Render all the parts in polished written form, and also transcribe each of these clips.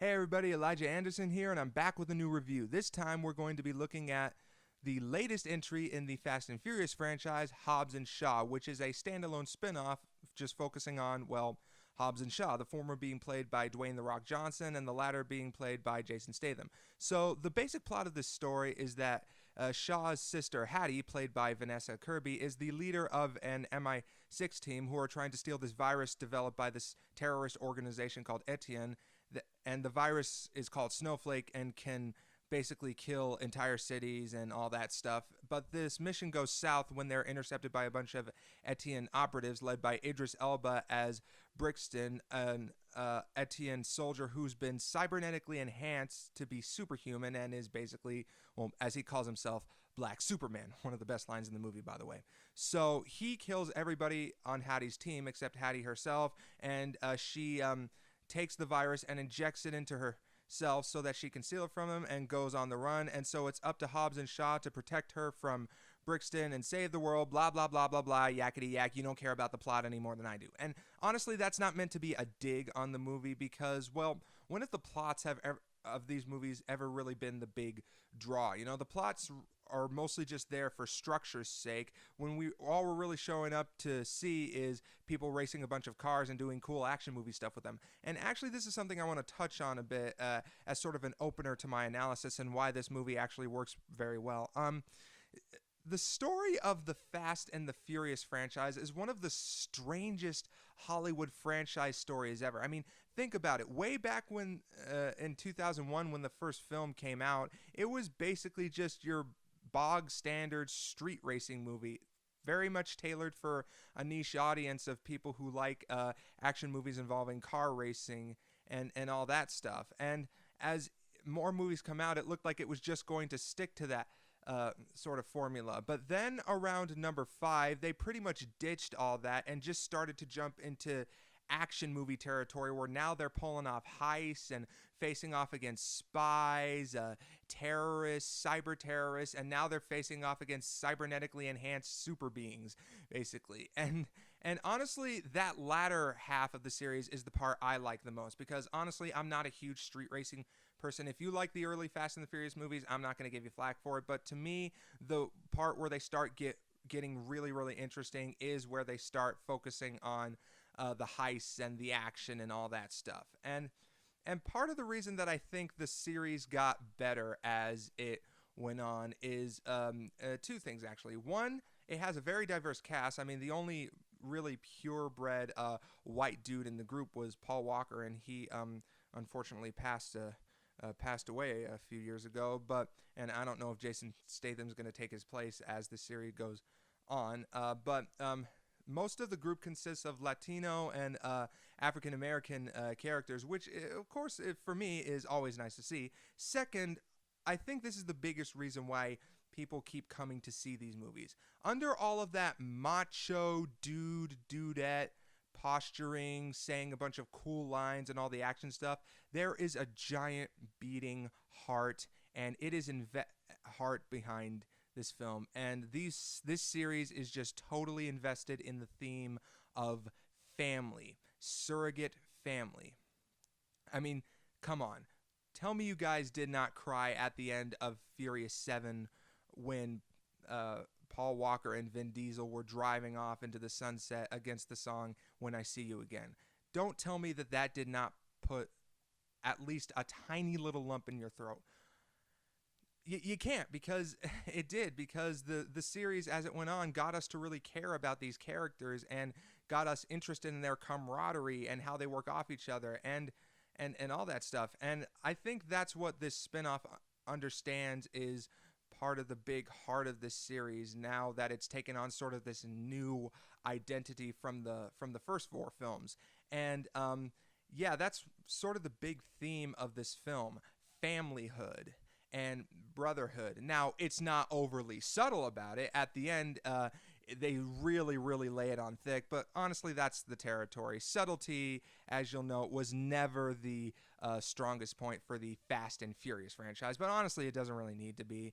Hey everybody, Elijah Anderson here, and I'm back with a new review. This time we're going to be looking at the latest entry in the Fast and Furious franchise, Hobbs and Shaw, which is a standalone spin off just focusing on, well, Hobbs and Shaw, the former being played by Dwayne The Rock Johnson and the latter being played by Jason Statham. So, the basic plot of this story is that Shaw's sister, Hattie, played by Vanessa Kirby, is the leader of an MI6 team who are trying to steal this virus developed by this terrorist organization called Etienne, and the virus is called Snowflake and can basically kill entire cities and all that stuff. But this mission goes south when they're intercepted by a bunch of Etienne operatives led by Idris Elba as Brixton, an Etienne soldier who's been cybernetically enhanced to be superhuman and is basically, well, as he calls himself, Black Superman. One of the best lines in the movie, by the way. So he kills everybody on Hattie's team except Hattie herself, and she takes the virus and injects it into herself so that she can steal it from him and goes on the run. And so it's up to Hobbs and Shaw to protect her from Brixton and save the world, blah, blah, blah, blah, blah, yakety yak. You don't care about the plot any more than I do. And honestly, that's not meant to be a dig on the movie because, well, when have the plots of these movies ever really been the big draw? You know, the plots are mostly just there for structure's sake when all we're really showing up to see is people racing a bunch of cars and doing cool action movie stuff with them. And actually this is something I want to touch on a bit as sort of an opener to my analysis and why this movie actually works very well. The story of the Fast and the Furious franchise is one of the strangest Hollywood franchise stories ever. I mean, think about it. Way back when, in 2001, when the first film came out, it was basically just your bog standard street racing movie, very much tailored for a niche audience of people who like action movies involving car racing and all that stuff. And as more movies come out, it looked like it was just going to stick to that sort of formula. But then around number 5, they pretty much ditched all that and just started to jump into action movie territory where now they're pulling off heists and facing off against spies, terrorists, cyber terrorists, and now they're facing off against cybernetically enhanced super beings, basically. And honestly, that latter half of the series is the part I like the most because honestly, I'm not a huge street racing person. If you like the early Fast and the Furious movies, I'm not going to give you flack for it. But to me, the part where they start getting really, really interesting is where they start focusing on the heists and the action and all that stuff. And part of the reason that I think the series got better as it went on is two things, actually. One, it has a very diverse cast. I mean, the only really purebred white dude in the group was Paul Walker, and he unfortunately passed away a few years ago. And I don't know if Jason Statham's going to take his place as the series goes on. But most of the group consists of Latino and African American characters, which, of course, for me is always nice to see. Second, I think this is the biggest reason why people keep coming to see these movies. Under all of that macho dudette posturing, saying a bunch of cool lines and all the action stuff, there is a giant beating heart, and it is heart behind this film. And this series is just totally invested in the theme of family, surrogate family. I mean, come on. Tell me you guys did not cry at the end of Furious 7 when Paul Walker and Vin Diesel were driving off into the sunset against the song When I See You Again. Don't tell me that did not put at least a tiny little lump in your throat. You can't, because it did, because the series as it went on got us to really care about these characters and got us interested in their camaraderie and how they work off each other and all that stuff. And I think that's what this spinoff understands is part of the big heart of this series now that it's taken on sort of this new identity from the first 4 films. And yeah, that's sort of the big theme of this film, familyhood and brotherhood. Now, it's not overly subtle about it. At the end, they really, really lay it on thick, but honestly, that's the territory. Subtlety, as you'll note, was never the strongest point for the Fast and Furious franchise, but honestly, it doesn't really need to be.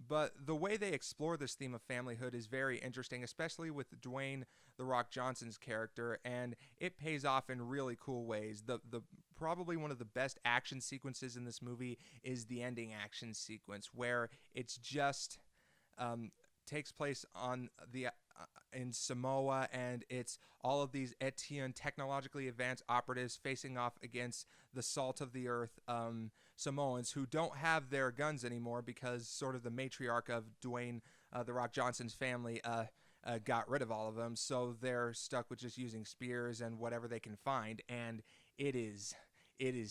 But the way they explore this theme of familyhood is very interesting, especially with Dwayne The Rock Johnson's character, and it pays off in really cool ways. The probably one of the best action sequences in this movie is the ending action sequence, where it's just takes place on the in Samoa, and it's all of these Etienne technologically advanced operatives facing off against the salt of the earth Samoans who don't have their guns anymore because sort of the matriarch of Dwayne The Rock Johnson's family got rid of all of them, so they're stuck with just using spears and whatever they can find, and it is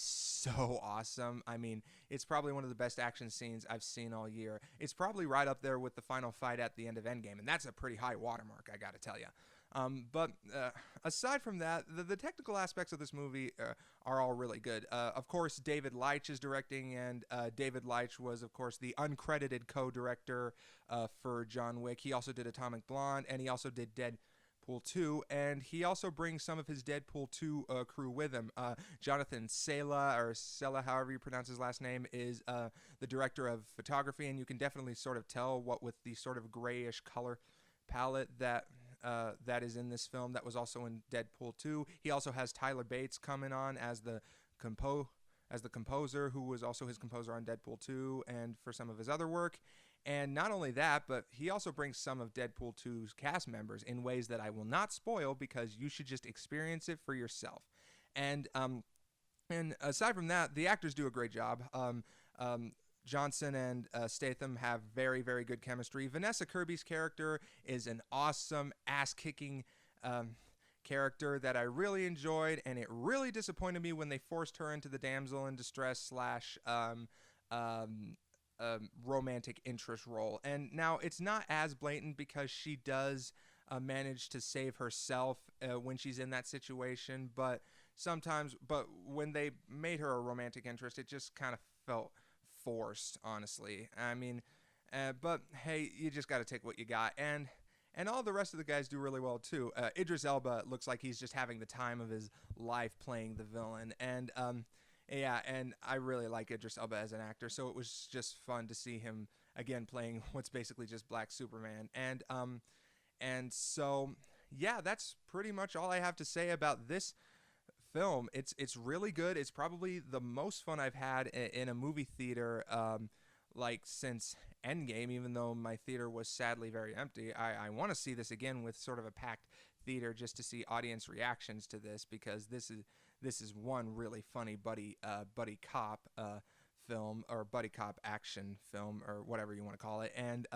so awesome. I mean, it's probably one of the best action scenes I've seen all year. It's probably right up there with the final fight at the end of Endgame, and that's a pretty high watermark, I gotta tell you. But aside from that, the technical aspects of this movie are all really good. Of course, David Leitch is directing, and David Leitch was, of course, the uncredited co-director for John Wick. He also did Atomic Blonde, and he also did Deadpool 2, and he also brings some of his Deadpool 2 crew with him. Jonathan Sela, however you pronounce his last name, is the director of photography, and you can definitely sort of tell what with the sort of grayish color palette that is in this film that was also in Deadpool 2. He also has Tyler Bates coming on as the composer, who was also his composer on Deadpool 2 and for some of his other work. And not only that, but he also brings some of Deadpool 2's cast members in ways that I will not spoil because you should just experience it for yourself. And aside from that, the actors do a great job. Johnson and Statham have very, very good chemistry. Vanessa Kirby's character is an awesome, ass-kicking character that I really enjoyed, and it really disappointed me when they forced her into the damsel in distress / romantic interest role. And now it's not as blatant because she does manage to save herself when she's in that situation, but when they made her a romantic interest, it just kind of felt forced, honestly. I mean, but hey, you just got to take what you got, and all the rest of the guys do really well too. Idris Elba looks like he's just having the time of his life playing the villain, and yeah, and I really like Idris Elba as an actor, so it was just fun to see him again playing what's basically just Black Superman, and so yeah, that's pretty much all I have to say about this film. It's really good. It's probably the most fun I've had in a movie theater like since Endgame, even though my theater was sadly very empty. I want to see this again with sort of a packed theater just to see audience reactions to this, because this is one really funny buddy cop film, or buddy cop action film, or whatever you want to call it. And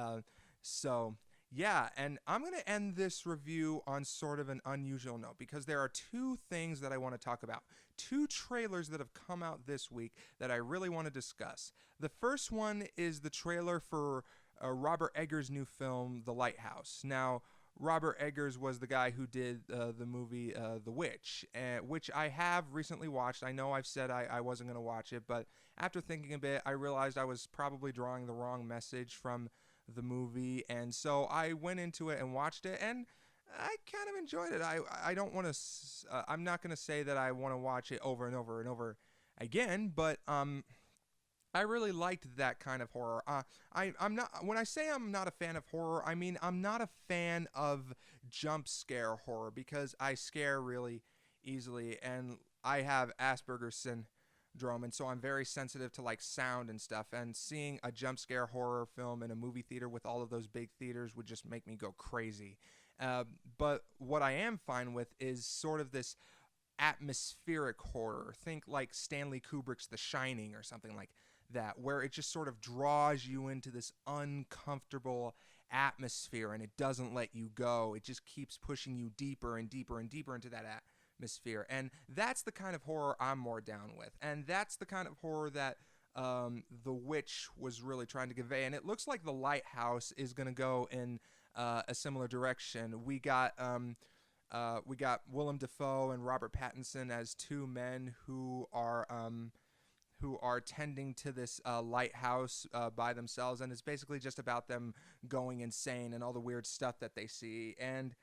so yeah, and I'm going to end this review on sort of an unusual note, because there are two things that I want to talk about. Two trailers that have come out this week that I really want to discuss. The first one is the trailer for Robert Eggers' new film, The Lighthouse. Now, Robert Eggers was the guy who did the movie The Witch, which I have recently watched. I know I've said I wasn't going to watch it, but after thinking a bit, I realized I was probably drawing the wrong message from the movie, and so I went into it and watched it, and I kind of enjoyed it. I don't want to I'm not going to say that I want to watch it over and over and over again, but I really liked that kind of horror. I'm not, when I say I'm not a fan of horror, I mean I'm not a fan of jump scare horror, because I scare really easily, and I have Asperger's syndrome, and so I'm very sensitive to like sound and stuff, and seeing a jump scare horror film in a movie theater with all of those big theaters would just make me go crazy. But what I am fine with is sort of this atmospheric horror. Think like Stanley Kubrick's The Shining or something like that, where it just sort of draws you into this uncomfortable atmosphere and it doesn't let you go. It just keeps pushing you deeper and deeper and deeper into that atmosphere. And that's the kind of horror I'm more down with. And that's the kind of horror that The Witch was really trying to convey. And it looks like The Lighthouse is going to go in a similar direction. We got Willem Dafoe and Robert Pattinson as two men who are tending to this lighthouse by themselves, and it's basically just about them going insane and all the weird stuff that they see. And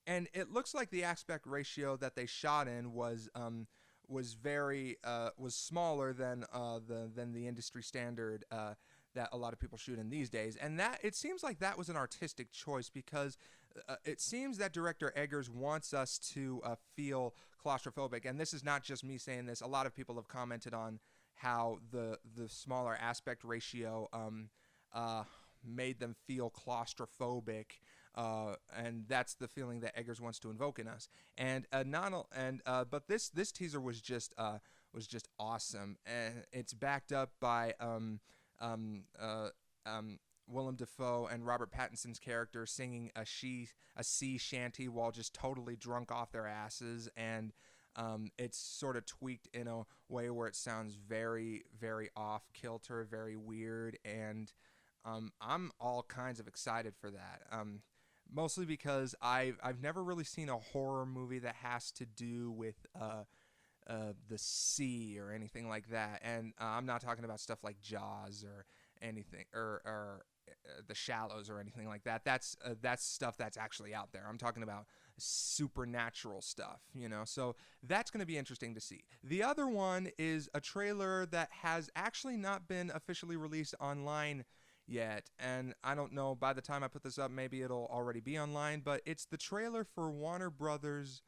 it looks like the aspect ratio that they shot in was smaller than the industry standard that a lot of people shoot in these days. And that it seems like that was an artistic choice because it seems that director Eggers wants us to feel claustrophobic. And this is not just me saying this. A lot of people have commented on how the smaller aspect ratio made them feel claustrophobic. And that's the feeling that Eggers wants to invoke in us. And but this teaser was just awesome, and it's backed up by Willem Dafoe and Robert Pattinson's character singing a sea shanty while just totally drunk off their asses, and it's sort of tweaked in a way where it sounds very, very off kilter, very weird, and I'm all kinds of excited for that. Mostly because I've never really seen a horror movie that has to do with the sea or anything like that, and I'm not talking about stuff like Jaws or anything or The Shallows or anything like that. That's stuff that's actually out there. I'm talking about supernatural stuff, So that's going to be interesting to see. The other one is a trailer that has actually not been officially released online yet, and I don't know, by the time I put this up, maybe it'll already be online, but it's the trailer for Warner Brothers'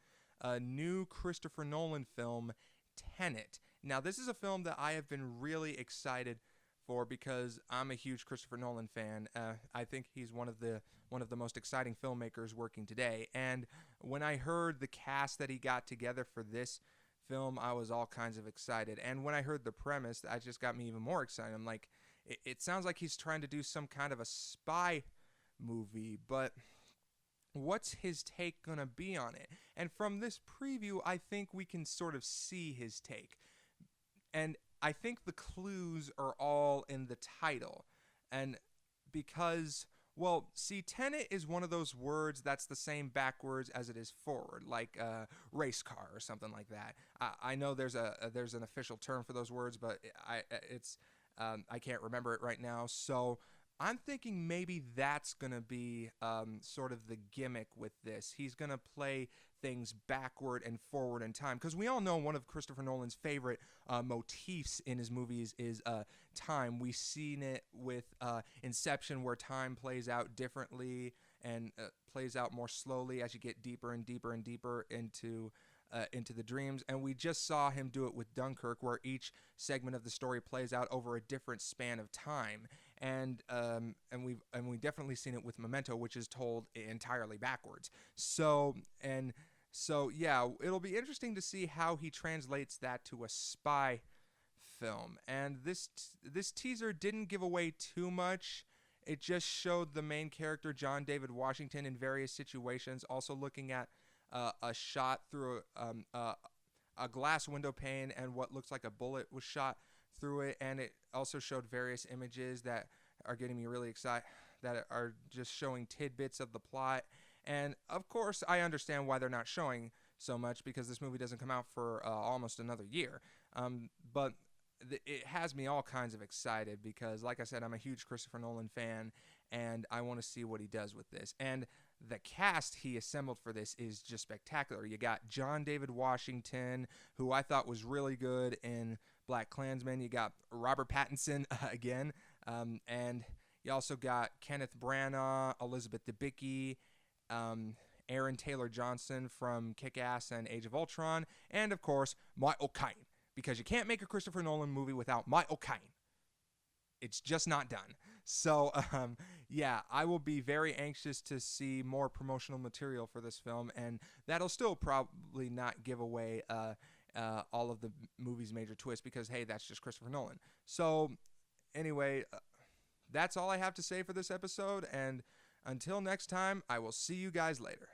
new Christopher Nolan film, Tenet. Now, this is a film that I have been really excited for because I'm a huge Christopher Nolan fan. I think he's one of the most exciting filmmakers working today, and when I heard the cast that he got together for this film, I was all kinds of excited, and when I heard the premise, that just got me even more excited. I'm like, it sounds like he's trying to do some kind of a spy movie, but what's his take going to be on it? And from this preview, I think we can sort of see his take. And I think the clues are all in the title. And because, well, see, Tenet is one of those words that's the same backwards as it is forward, like race car or something like that. I know there's an official term for those words, but I can't remember it right now. So I'm thinking maybe that's going to be sort of the gimmick with this. He's going to play things backward and forward in time. Because we all know one of Christopher Nolan's favorite motifs in his movies is time. We've seen it with Inception, where time plays out differently and plays out more slowly as you get deeper and deeper and deeper into the dreams, and we just saw him do it with Dunkirk, where each segment of the story plays out over a different span of time, and we've definitely seen it with Memento, which is told entirely backwards. So yeah, it'll be interesting to see how he translates that to a spy film. And this teaser didn't give away too much. It just showed the main character, John David Washington, in various situations, also looking at a shot through a glass window pane, and what looks like a bullet was shot through it. And it also showed various images that are getting me really excited, that are just showing tidbits of the plot. And of course, I understand why they're not showing so much, because this movie doesn't come out for almost another year. But it has me all kinds of excited because, like I said, I'm a huge Christopher Nolan fan, and I want to see what he does with this. And the cast he assembled for this is just spectacular. You got John David Washington, who I thought was really good in BlacKkKlansman. You got Robert Pattinson again, and you also got Kenneth Branagh, Elizabeth Debicki, Aaron Taylor Johnson from Kick-Ass and Age of Ultron, and of course Michael Caine, because you can't make a Christopher Nolan movie without Michael Caine. It's just not done. So, yeah, I will be very anxious to see more promotional material for this film, and that'll still probably not give away all of the movie's major twists, because, hey, that's just Christopher Nolan. So, anyway, that's all I have to say for this episode, and until next time, I will see you guys later.